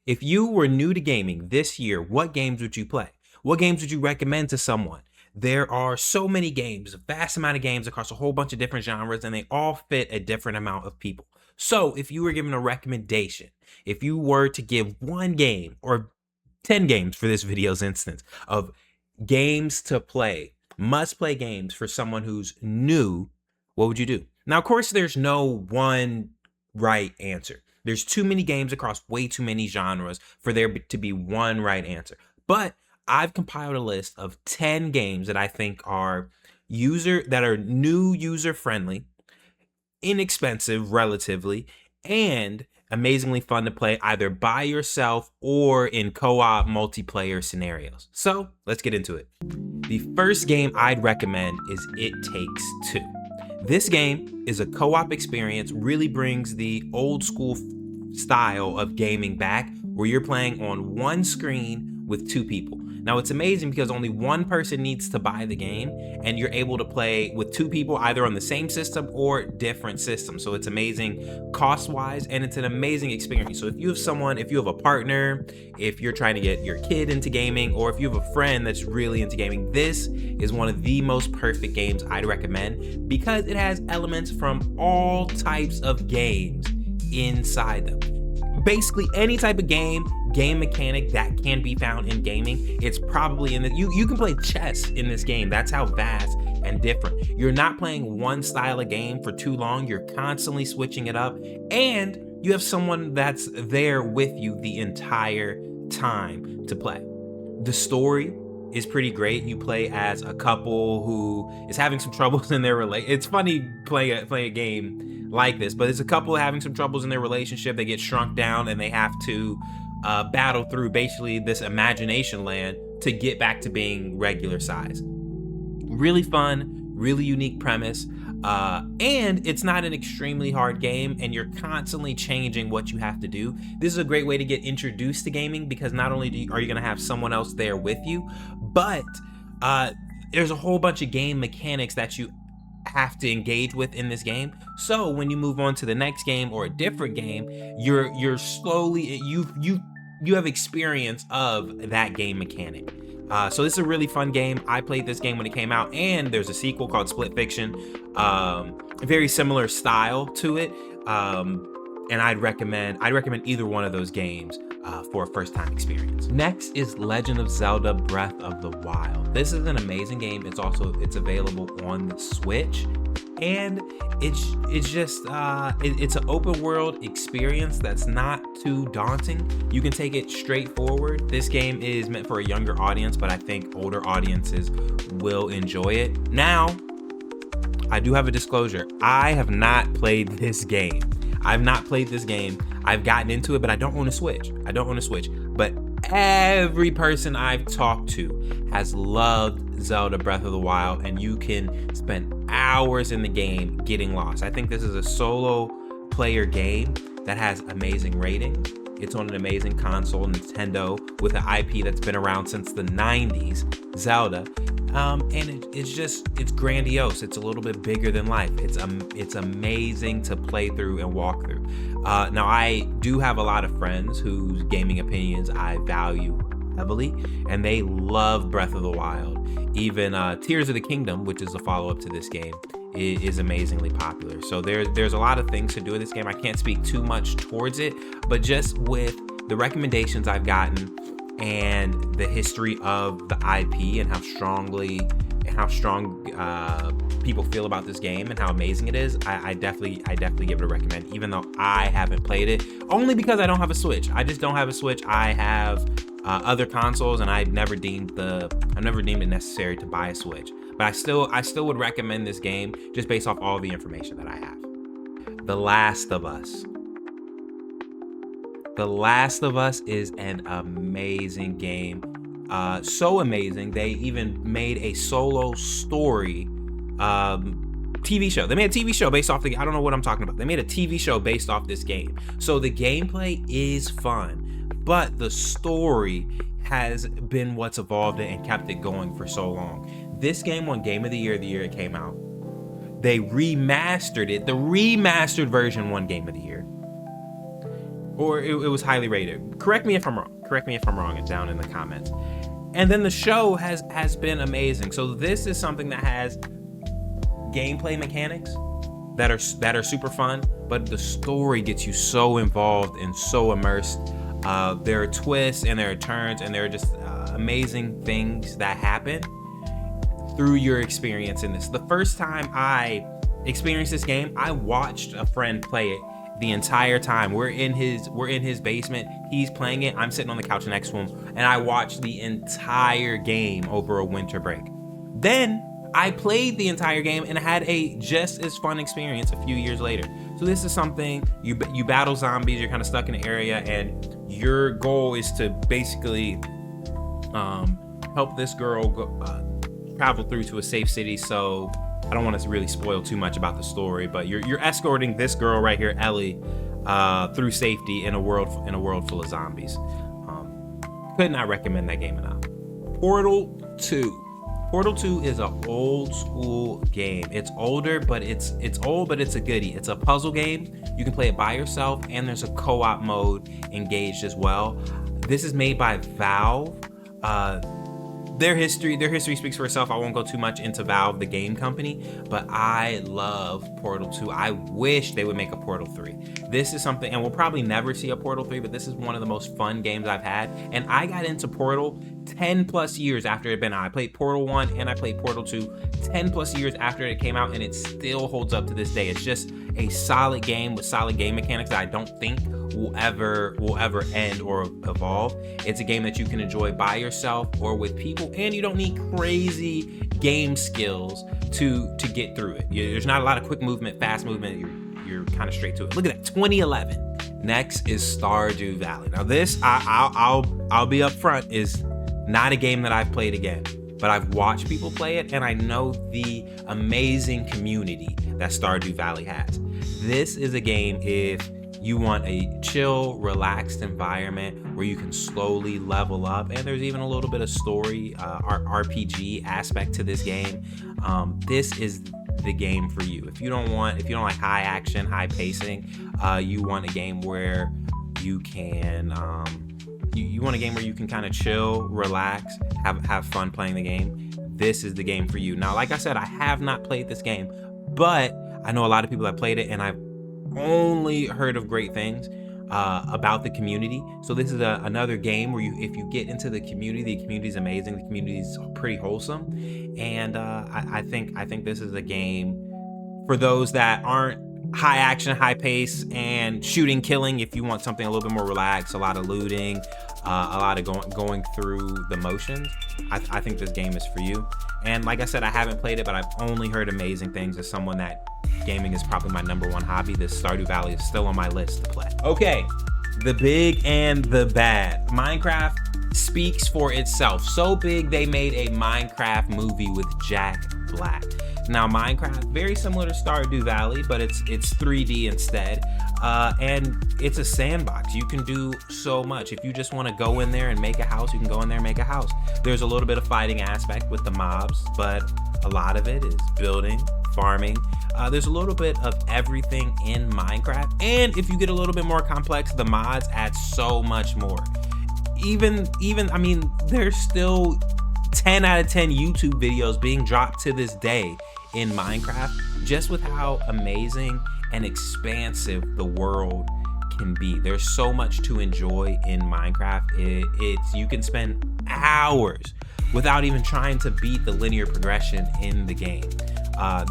If you were new to gaming this year, what games would you play? What games would you recommend to someone? There are so many games, a vast amount of games across a whole bunch of different genres, and they all fit a different amount of people. So if you were given a recommendation, if you were to give one game or 10 games for this video's instance of games to play, must play games for someone who's new, what would you do? Now, of course, there's no one right answer. There's too many games across way too many genres for there to be one right answer. But I've compiled a list of 10 games that I think are new user friendly, inexpensive relatively, and amazingly fun to play either by yourself or in co-op multiplayer scenarios. So let's get into it. The first game I'd recommend is It Takes Two. This game is a co-op experience, really brings the old school style of gaming back, where you're playing on one screen with two people. Now it's amazing because only one person needs to buy the game and you're able to play with two people either on the same system or different systems. So it's amazing cost wise, and it's an amazing experience. So if you have a partner, if you're trying to get your kid into gaming, or if you have a friend that's really into gaming, this is one of the most perfect games I'd recommend because it has elements from all types of games inside them. Basically any type of game mechanic that can be found in gaming, it's probably in the you can play chess in this game. That's how vast and different. You're not playing one style of game for too long. You're constantly switching it up, and you have someone that's there with you the entire time to play. The story is pretty great. You play as a couple who is having some troubles in their relationship. It's funny playing a game like this, but it's a couple having some troubles in their relationship. They get shrunk down and they have to battle through basically this imagination land to get back to being regular size. Really fun, really unique premise, and it's not an extremely hard game, and you're constantly changing what you have to do. This is a great way to get introduced to gaming because not only are you going to have someone else there with you, but there's a whole bunch of game mechanics that you have to engage with in this game. So when you move on to the next game or a different game, you're slowly you have experience of that game mechanic. So this is a really fun game. I played this game when it came out, and there's a sequel called Split Fiction, very similar style to it, and I'd recommend either one of those games for a first-time experience. Next is Legend of Zelda Breath of the Wild. This is an amazing game. It's available on the Switch, and it's an open world experience that's not too daunting. You can take it straight forward. This game is meant for a younger audience, but I think older audiences will enjoy it. Now, I do have a disclosure. I have not played this game. I've gotten into it, but I don't own a Switch. But every person I've talked to has loved Zelda Breath of the Wild, and you can spend hours in the game getting lost. I think this is a solo player game that has amazing ratings. It's on an amazing console, Nintendo, with an IP that's been around since the 90s, Zelda. And it's grandiose. It's a little bit bigger than life. It's amazing to play through and walk through. Now, I do have a lot of friends whose gaming opinions I value heavily, and they love Breath of the Wild. Even Tears of the Kingdom, which is a follow-up to this game, is amazingly popular. So there's a lot of things to do in this game. I can't speak too much towards it, but just with the recommendations I've gotten and the history of the IP and how strong people feel about this game and how amazing it is, I definitely give it a recommend, even though I haven't played it, only because I don't have a Switch. I just don't have a Switch. I have other consoles, and I've never deemed it necessary to buy a Switch. But I still would recommend this game just based off all the information that I have. The Last of Us. The Last of Us is an amazing game. So amazing, they even made a solo story TV show. They made a TV show based off I don't know what I'm talking about. They made a TV show based off this game. So the gameplay is fun, but the story has been what's evolved it and kept it going for so long. This game won Game of the Year the year it came out. They remastered it. The remastered version won Game of the Year. or it was highly rated. Correct me if I'm wrong. Correct me if I'm wrong down in the comments. And then the show has been amazing. So this is something that has gameplay mechanics that are super fun, but the story gets you so involved and so immersed. There are twists and there are turns and there are just amazing things that happen through your experience in this. The first time I experienced this game, I watched a friend play it the entire time. We're in his basement, he's playing it, I'm sitting on the couch next to him, and I watched the entire game over a winter break. Then I played the entire game and had a just as fun experience a few years later. So this is something, you battle zombies, you're kind of stuck in an area, and your goal is to basically help this girl travel through to a safe city. So I don't want to really spoil too much about the story, but you're escorting this girl right here, Ellie, through safety in a world full of zombies. Could not recommend that game enough. Portal 2. Portal 2 is an old school game. It's older, but it's old, but it's a goodie. It's a puzzle game. You can play it by yourself, and there's a co-op mode engaged as well. This is made by Valve. Their history speaks for itself. I won't go too much into Valve, the game company, but I love Portal 2. I wish they would make a Portal 3. This is something, and we'll probably never see a Portal 3, but this is one of the most fun games I've had. And I got into Portal 10 plus years after it had been out. I played Portal 1 and I played Portal 2 10 plus years after it came out, and it still holds up to this day. It's just a solid game with solid game mechanics that I don't think will ever end or evolve. It's a game that you can enjoy by yourself or with people, and you don't need crazy game skills to get through it. There's not a lot of quick movement, fast movement. You're kind of straight to it. Look at that, 2011. Next is Stardew Valley. Now this, I'll be upfront, is not a game that I've played again, but I've watched people play it, and I know the amazing community that Stardew Valley has. This is a game if you want a chill, relaxed environment where you can slowly level up, and there's even a little bit of story, RPG aspect to this game. This is the game for you. If you don't like high action, high pacing, you want a game where you can you want a game where you can kind of chill, relax, have fun playing the game. This is the game for you. Now, like I said, I have not played this game, but I know a lot of people that played it, and I've only heard of great things about the community. So this is another game where if you get into the community is amazing. The community is pretty wholesome, and I think this is a game for those that aren't high action, high pace, and shooting, killing. If you want something a little bit more relaxed, a lot of looting, a lot of going through the motions, I think this game is for you. And like I said, I haven't played it, but I've only heard amazing things. As someone that gaming is probably my number one hobby, this Stardew Valley is still on my list to play. Okay, the big and the bad. Minecraft speaks for itself. So big they made a Minecraft movie with Jack Black. Now, Minecraft, very similar to Stardew Valley, but it's 3D instead, and it's a sandbox. You can do so much. If you just want to go in there and make a house, you can go in there and make a house. There's a little bit of fighting aspect with the mobs, but a lot of it is building, farming. There's a little bit of everything in Minecraft, and if you get a little bit more complex, the mods add so much more. Even I mean, there's still 10 out of 10 YouTube videos being dropped to this day in Minecraft, just with how amazing and expansive the world can be. There's so much to enjoy in Minecraft. You can spend hours without even trying to beat the linear progression in the game.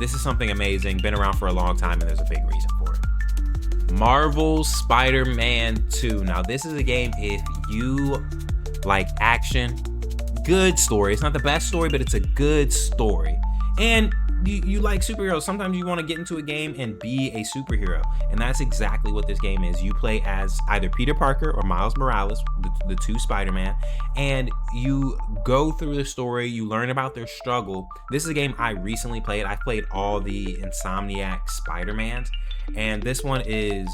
This is something amazing, been around for a long time, and there's a big reason for it. Marvel's Spider-Man 2. Now, this is a game if you like action, good story. It's not the best story, but it's a good story. And you like superheroes. Sometimes you want to get into a game and be a superhero, and that's exactly what this game is. You play as either Peter Parker or Miles Morales, the two Spider-Man, and you go through the story. You learn about their struggle. This is a game I recently played. I've played all the Insomniac Spider-Mans, and this one is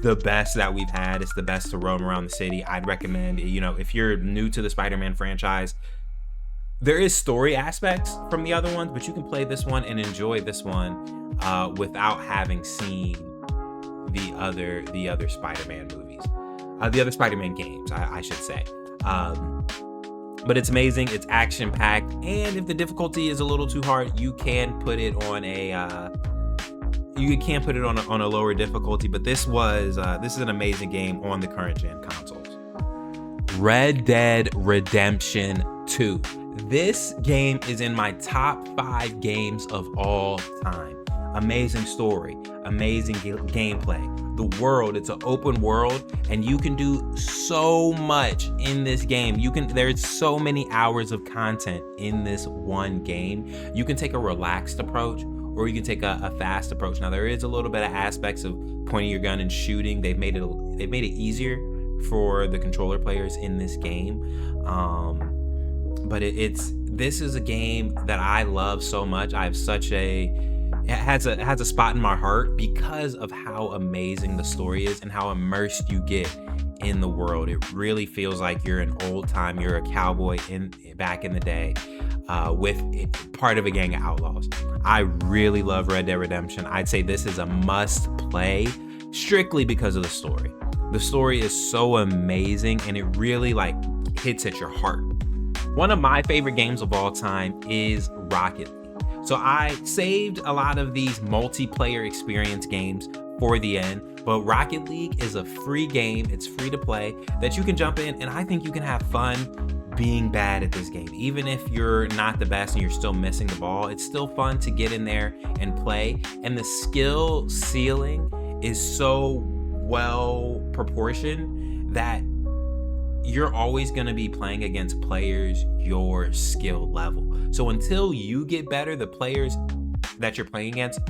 the best that we've had. It's the best to roam around the city. I'd recommend, if you're new to the Spider-Man franchise, there is story aspects from the other ones, but you can play this one and enjoy this one without having seen the other Spider-Man movies, the other Spider-Man games, I should say. But it's amazing. It's action packed, and if the difficulty is a little too hard, you can put it on a lower difficulty. But this is an amazing game on the current gen consoles. Red Dead Redemption 2. This game is in my top 5 games of all time. Amazing story, amazing gameplay. The world, it's an open world, and you can do so much in this game. There's so many hours of content in this one game. You can take a relaxed approach, or you can take a fast approach. Now, there is a little bit of aspects of pointing your gun and shooting. They've made it easier for the controller players in this game. But this is a game that I love so much. It has a spot in my heart because of how amazing the story is and how immersed you get in the world. It really feels like you're an old time. You're a cowboy back in the day, with part of a gang of outlaws. I really love Red Dead Redemption. I'd say this is a must play strictly because of the story. The story is so amazing, and it really hits at your heart. One of my favorite games of all time is Rocket League. So I saved a lot of these multiplayer experience games for the end, but Rocket League is a free game. It's free to play that you can jump in, and I think you can have fun being bad at this game. Even if you're not the best and you're still missing the ball, it's still fun to get in there and play. And the skill ceiling is so well proportioned that you're always going to be playing against players your skill level. So until you get better, the players that you're playing against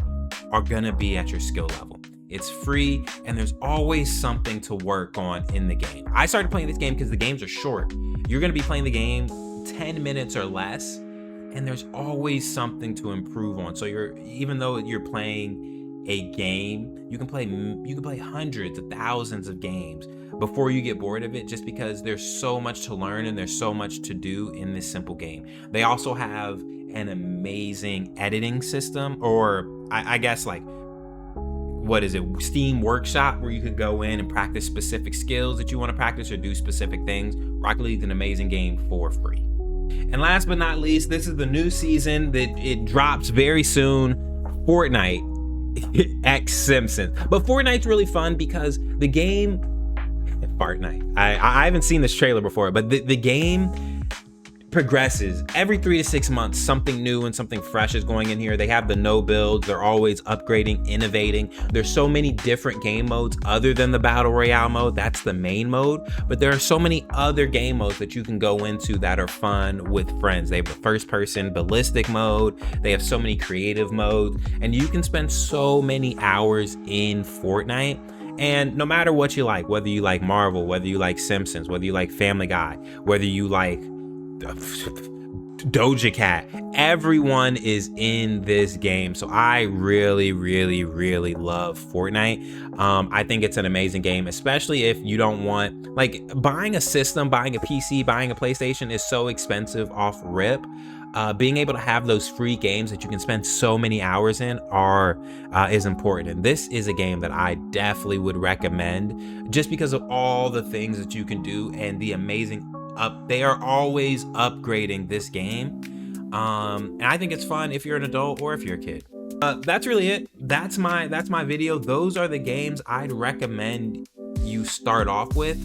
are going to be at your skill level. It's free, and there's always something to work on in the game. I started playing this game because the games are short. You're going to be playing the game 10 minutes or less, and there's always something to improve on. So even though you're playing a game, you can play hundreds of thousands of games before you get bored of it, just because there's so much to learn and there's so much to do in this simple game. They also have an amazing editing system, or I guess Steam Workshop, where you could go in and practice specific skills that you want to practice or do specific things. Rocket League is an amazing game for free. And last but not least, this is the new season that it drops very soon. Fortnite X Simpsons. But Fortnite's really fun because the game Fortnite. I haven't seen this trailer before, but the game progresses every 3 to 6 months. Something new and something fresh is going in here. They have the no builds. They're always upgrading, innovating. There's so many different game modes other than the battle royale mode. That's the main mode, but there are so many other game modes that you can go into that are fun with friends. They have the first person ballistic mode. They have so many creative modes, and you can spend so many hours in Fortnite. And no matter what you like, whether you like Marvel, whether you like Simpsons, whether you like Family Guy, whether you like Doja Cat, everyone is in this game. So I really, really, really love Fortnite. I think it's an amazing game, especially if you don't want, buying a system, buying a PC, buying a PlayStation is so expensive off rip. Being able to have those free games that you can spend so many hours in is important. And this is a game that I definitely would recommend just because of all the things that you can do and the amazing they are always upgrading this game. And I think it's fun if you're an adult or if you're a kid. That's really it. That's my video. Those are the games I'd recommend you start off with.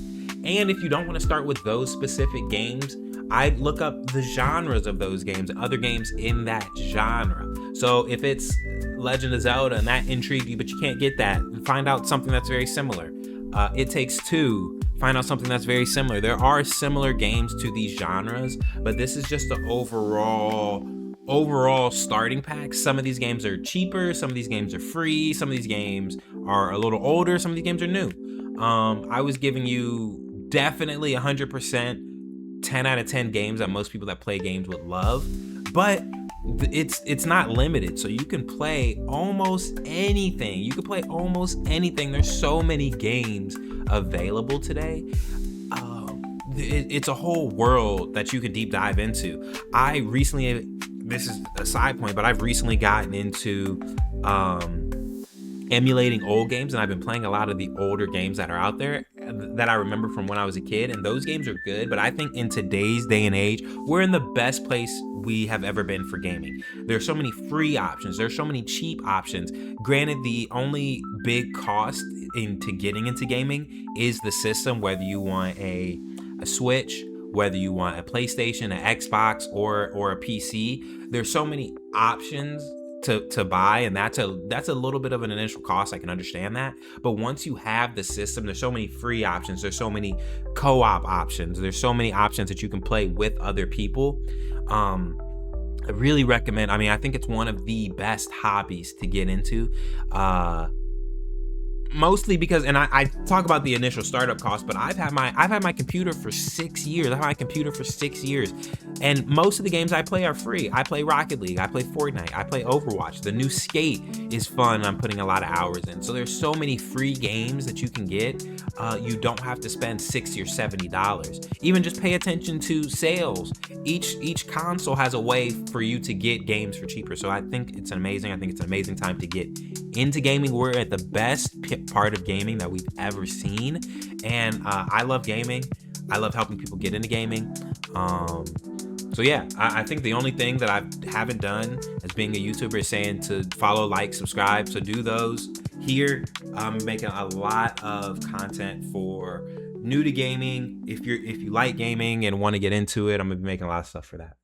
And if you don't want to start with those specific games, I'd look up the genres of those games and other games in that genre. So if it's Legend of Zelda and that intrigued you, but you can't get that, find out something that's very similar. It Takes Two, find out something that's very similar. There are similar games to these genres, but this is just the overall starting pack. Some of these games are cheaper, some of these games are free, some of these games are a little older, some of these games are new. I was giving you definitely 100% 10 out of 10 games that most people that play games would love, but it's not limited, so you can play almost anything. There's so many games available today. It's a whole world that you can deep dive into. This is a side point, but I've recently gotten into emulating old games, and I've been playing a lot of the older games that are out there that I remember from when I was a kid, and those games are good. But I think in today's day and age, we're in the best place we have ever been for gaming. There's so many free options, there's so many cheap options. Granted, the only big cost into getting into gaming is the system, whether you want a Switch, whether you want a PlayStation, an Xbox, or a PC. There's so many options to buy, and that's a little bit of an initial cost. I can understand that, but once you have the system, there's so many free options, there's so many co-op options, there's so many options that you can play with other people. I really recommend. I mean, I think it's one of the best hobbies to get into. Mostly because, and I talk about the initial startup cost, but I've had my computer for 6 years. I've had my computer for 6 years, and most of the games I play are free. I play Rocket League, I play Fortnite, I play Overwatch. The new Skate is fun. I'm putting a lot of hours in. So there's so many free games that you can get. You don't have to spend $60 or $70. Even just pay attention to sales. Each console has a way for you to get games for cheaper. So I think it's amazing. I think it's an amazing time to get into gaming. We're at the best part of gaming that we've ever seen, and I love gaming. I love helping people get into gaming. So yeah, I think the only thing that I haven't done as being a YouTuber is saying to follow, like, subscribe. So do those. Here I'm making a lot of content for new to gaming. If you like gaming and want to get into it, I'm gonna be making a lot of stuff for that.